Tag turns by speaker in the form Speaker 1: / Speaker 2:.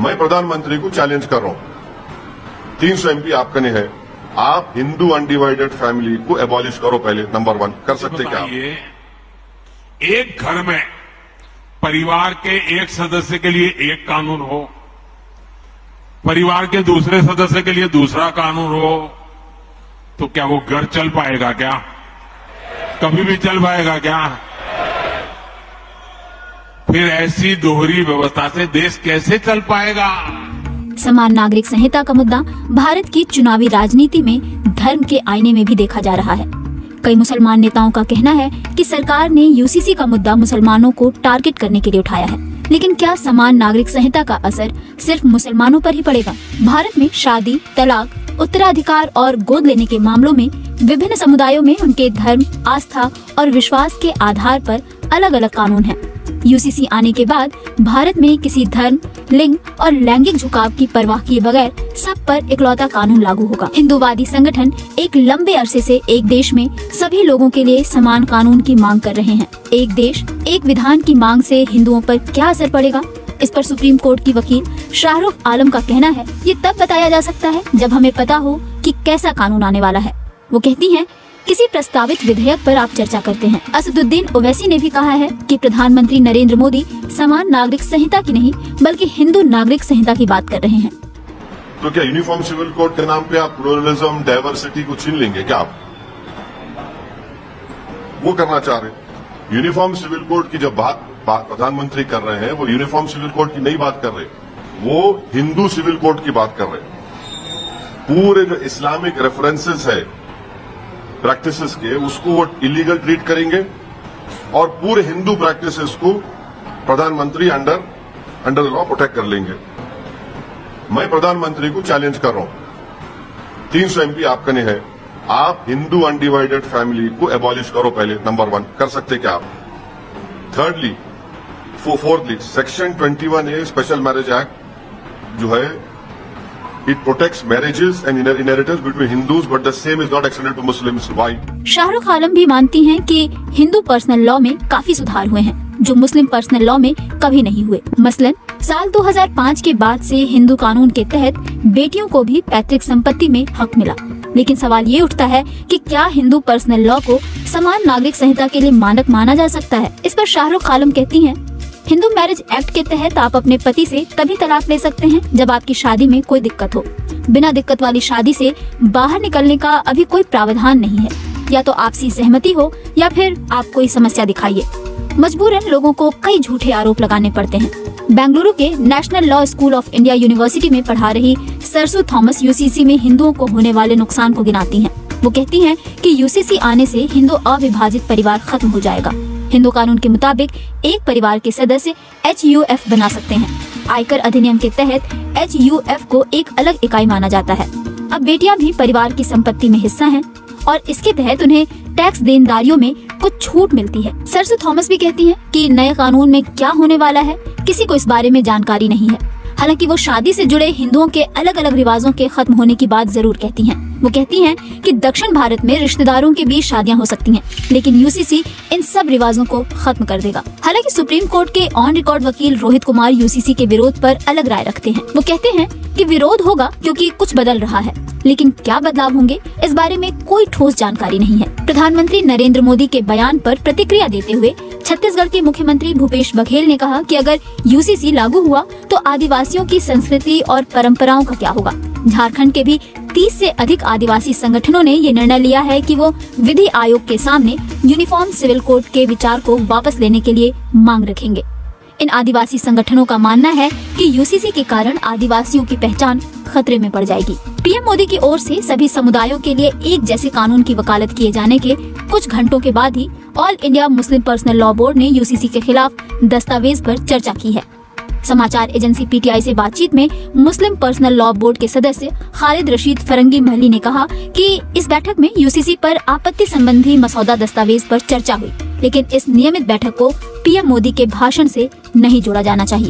Speaker 1: मैं प्रधानमंत्री को चैलेंज कर रहा हूं, 300 एमपी आपका नहीं है, आप हिंदू अनडिवाइडेड फैमिली को एबॉलिश करो पहले, नंबर 1। कर सकते क्या?
Speaker 2: एक घर में परिवार के एक सदस्य के लिए एक कानून हो, परिवार के दूसरे सदस्य के लिए दूसरा कानून हो, तो क्या वो घर चल पाएगा? क्या कभी भी चल पाएगा? क्या फिर ऐसी दोहरी व्यवस्था से देश कैसे चल पाएगा?
Speaker 3: समान नागरिक संहिता का मुद्दा भारत की चुनावी राजनीति में धर्म के आईने में भी देखा जा रहा है। कई मुसलमान नेताओं का कहना है कि सरकार ने यूसीसी का मुद्दा मुसलमानों को टारगेट करने के लिए उठाया है। लेकिन क्या समान नागरिक संहिता का असर सिर्फ मुसलमानों पर ही पड़ेगा? भारत में शादी, तलाक, उत्तराधिकार और गोद लेने के मामलों में विभिन्न समुदायों में उनके धर्म, आस्था और विश्वास के आधार पर अलग अलग कानून हैं। यूसीसी आने के बाद भारत में किसी धर्म, लिंग और लैंगिक झुकाव की परवाह किए बगैर सब पर इकलौता कानून लागू होगा। हिंदूवादी संगठन एक लंबे अरसे से एक देश में सभी लोगों के लिए समान कानून की मांग कर रहे हैं। एक देश एक विधान की मांग से हिंदुओं पर क्या असर पड़ेगा, इस पर सुप्रीम कोर्ट की वकील शाहरुख आलम का कहना है, ये तब बताया जा सकता है जब हमें पता हो कि कैसा कानून आने वाला है। वो कहती हैं, किसी प्रस्तावित विधेयक पर आप चर्चा करते हैं। असदुद्दीन ओवैसी ने भी कहा है कि प्रधानमंत्री नरेंद्र मोदी समान नागरिक संहिता की नहीं बल्कि हिंदू नागरिक संहिता की बात कर रहे हैं।
Speaker 1: तो क्या यूनिफॉर्म सिविल कोड के नाम पे आप प्लुरलिज्म, डाइवर्सिटी को छीन लेंगे क्या? आप वो करना चाह रहे हैं? यूनिफॉर्म सिविल कोड की जब बात प्रधानमंत्री कर रहे हैं, वो यूनिफॉर्म सिविल कोड की नहीं बात कर रहे, वो हिंदू सिविल कोड की बात कर रहे हैं। पूरे जो इस्लामिक रेफरेंसेस है प्रैक्टिसेस के, उसको वो इलीगल ट्रीट करेंगे और पूरे हिंदू प्रैक्टिसेस को प्रधानमंत्री अंडर लॉ प्रोटेक्ट कर लेंगे। मैं प्रधानमंत्री को चैलेंज कर रहा हूं, 300 एमपी आपका नहीं है, आप हिंदू अनडिवाइडेड फैमिली को एबॉलिश करो पहले, नंबर 1। कर सकते क्या आप? Thirdly, fourthly, section 21A special marriage act जो है, it protects marriages and inheritance between Hindus, but the same is not extended to Muslims. Why?
Speaker 3: Shahrukh आलम भी मानती हैं कि हिंदू पर्सनल लॉ में काफी सुधार हुए हैं जो मुस्लिम पर्सनल लॉ में कभी नहीं हुए। मसलन साल 2005 के बाद से हिंदू कानून के तहत बेटियों को भी पैतृक संपत्ति में हक मिला। लेकिन सवाल ये उठता है कि क्या हिंदू पर्सनल लॉ को समान नागरिक संहिता के लिए मानक माना जा सकता है? इस पर शाहरुख आलम कहती हैं, हिंदू मैरिज एक्ट के तहत आप अपने पति से तभी तलाक ले सकते हैं जब आपकी शादी में कोई दिक्कत हो। बिना दिक्कत वाली शादी से बाहर निकलने का अभी कोई प्रावधान नहीं है। या तो आपसी सहमति हो या फिर आप कोई समस्या दिखाइए। मजबूरन लोगों को कई झूठे आरोप लगाने पड़ते हैं। बेंगलुरु के national law school of India university में पढ़ा रही सरसू थॉमस यूसीसी में हिंदुओं को होने वाले नुकसान को गिनाती हैं। वो कहती हैं कि यूसीसी आने से हिंदू अविभाजित परिवार खत्म हो जाएगा। हिंदू कानून के मुताबिक एक परिवार के सदस्य HUF बना सकते हैं। आयकर अधिनियम के तहत HUF को एक अलग इकाई माना जाता है। अब बेटियां भी परिवार की संपत्ति में हिस्सा हैं और इसके तहत उन्हें टैक्स देनदारियों में कुछ छूट मिलती है। सरसू थॉमस भी कहती हैं कि नए कानून में क्या होने वाला है किसी को इस बारे में जानकारी नहीं है। हालांकि वो शादी से जुड़े हिंदुओं के अलग अलग रिवाजों के खत्म होने की बात जरूर कहती हैं। वो कहती हैं कि दक्षिण भारत में रिश्तेदारों के बीच शादियां हो सकती हैं, लेकिन यूसीसी इन सब रिवाजों को खत्म कर देगा। हालांकि सुप्रीम कोर्ट के ऑन रिकॉर्ड वकील रोहित कुमार यूसीसी के विरोध पर अलग राय रखते हैं। वो कहते हैं कि विरोध होगा क्योंकि कुछ बदल रहा है, लेकिन क्या बदलाव होंगे इस बारे में कोई ठोस जानकारी नहीं है। प्रधानमंत्री नरेंद्र मोदी के बयान पर प्रतिक्रिया देते हुए छत्तीसगढ़ के मुख्यमंत्री भूपेश बघेल ने कहा कि अगर यूसीसी लागू हुआ तो आदिवासियों की संस्कृति और परंपराओं का क्या होगा। झारखंड के भी 30 से अधिक आदिवासी संगठनों ने ये निर्णय लिया है कि वो विधि आयोग के सामने यूनिफॉर्म सिविल कोड के विचार को वापस लेने के लिए मांग रखेंगे। इन आदिवासी संगठनों का मानना है कि यूसीसी के कारण आदिवासियों की पहचान खतरे में पड़ जाएगी। पीएम मोदी की ओर से सभी समुदायों के लिए एक जैसे कानून की वकालत किए जाने के कुछ घंटों के बाद ही all India Muslim personal law board UCC यूसीसी के खिलाफ दस्तावेज पर चर्चा की है। समाचार एजेंसी पीटीआई से बातचीत में मुस्लिम पर्सनल लॉ बोर्ड के सदस्य खालिद रशीद फरंगी महली ने कहा कि इस बैठक में यूसीसी पर आपत्ति संबंधी मसौदा दस्तावेज पर चर्चा हुई, लेकिन इस नियमित बैठक को पीएम मोदी के भाषण से नहीं जोड़ा जाना चाहिए।